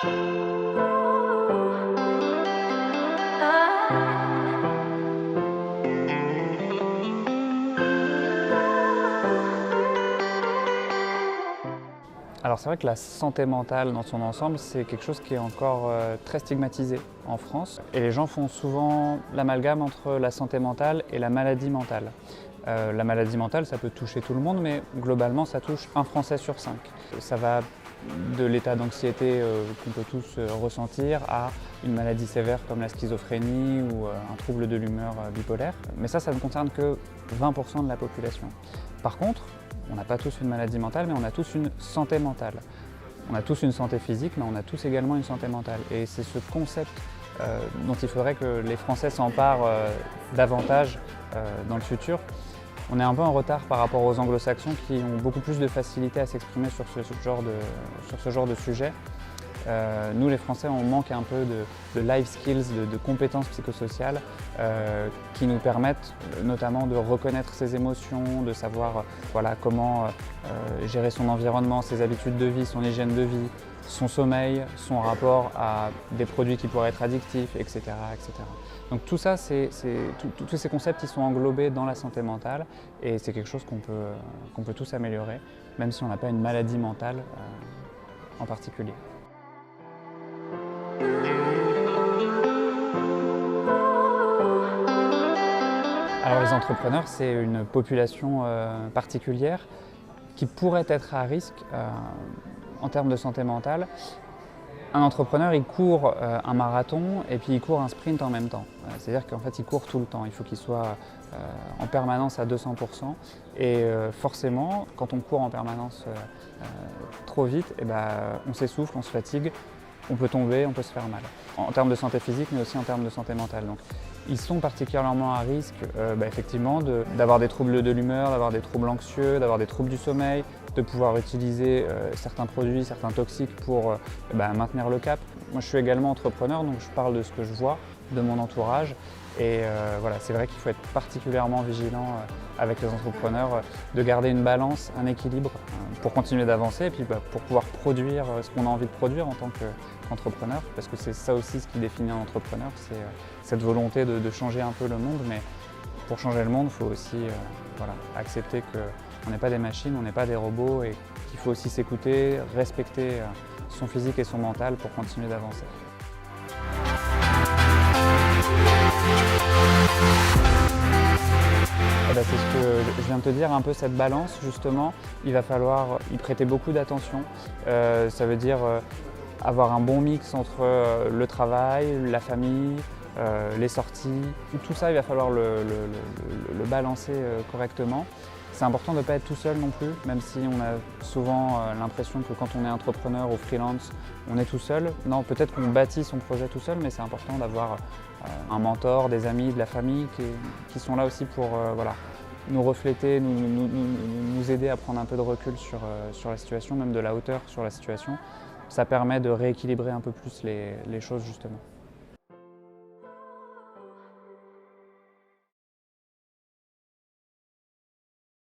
Alors c'est vrai que la santé mentale dans son ensemble, c'est quelque chose qui est encore très stigmatisé en France. Et les gens font souvent l'amalgame entre la santé mentale et la maladie mentale. La maladie mentale, ça peut toucher tout le monde, mais globalement, ça touche un Français sur 5. Ça va de l'état d'anxiété qu'on peut tous ressentir à une maladie sévère comme la schizophrénie ou un trouble de l'humeur bipolaire. Mais ça ne concerne que 20% de la population. Par contre, on n'a pas tous une maladie mentale, mais on a tous une santé mentale. On a tous une santé physique, mais on a tous également une santé mentale. Et c'est ce concept dont il faudrait que les Français s'emparent davantage dans le futur. On est un peu en retard par rapport aux anglo-saxons qui ont beaucoup plus de facilité à s'exprimer sur ce genre de sujet. Nous, les Français, on manque un peu de life skills, de compétences psychosociales qui nous permettent notamment de reconnaître ses émotions, de savoir comment gérer son environnement, ses habitudes de vie, son hygiène de vie, son sommeil, son rapport à des produits qui pourraient être addictifs, etc. etc. Donc tout ça, tous ces concepts ils sont englobés dans la santé mentale et c'est quelque chose qu'on peut tous améliorer, même si on n'a pas une maladie mentale en particulier. Alors les entrepreneurs, c'est une population particulière qui pourrait être à risque en termes de santé mentale. Un entrepreneur, il court un marathon et puis il court un sprint en même temps. C'est-à-dire qu'en fait, il court tout le temps. Il faut qu'il soit en permanence à 200%. Et forcément, quand on court en permanence trop vite, on s'essouffle, on se fatigue, on peut tomber, on peut se faire mal. En termes de santé physique, mais aussi en termes de santé mentale. Donc, ils sont particulièrement à risque effectivement d'avoir des troubles de l'humeur, d'avoir des troubles anxieux, d'avoir des troubles du sommeil, de pouvoir utiliser certains produits, certains toxiques pour maintenir le cap. Moi je suis également entrepreneur, donc je parle de ce que je vois, de mon entourage. Et c'est vrai qu'il faut être particulièrement vigilant avec les entrepreneurs, de garder une balance, un équilibre pour continuer d'avancer et puis pour pouvoir produire ce qu'on a envie de produire en tant qu'entrepreneur. Parce que c'est ça aussi ce qui définit un entrepreneur, c'est cette volonté de changer un peu le monde. Mais pour changer le monde, il faut aussi accepter qu'on n'est pas des machines, on n'est pas des robots et qu'il faut aussi s'écouter, respecter son physique et son mental pour continuer d'avancer. C'est ce que je viens de te dire, un peu cette balance justement, il va falloir y prêter beaucoup d'attention. Ça veut dire avoir un bon mix entre le travail, la famille, les sorties. Tout ça, il va falloir le balancer correctement. C'est important de ne pas être tout seul non plus, même si on a souvent l'impression que quand on est entrepreneur ou freelance, on est tout seul. Non, peut-être qu'on bâtit son projet tout seul, mais c'est important d'avoir un mentor, des amis, de la famille qui sont là aussi pour nous refléter, nous aider à prendre un peu de recul sur la situation, même de la hauteur sur la situation. Ça permet de rééquilibrer un peu plus les choses justement.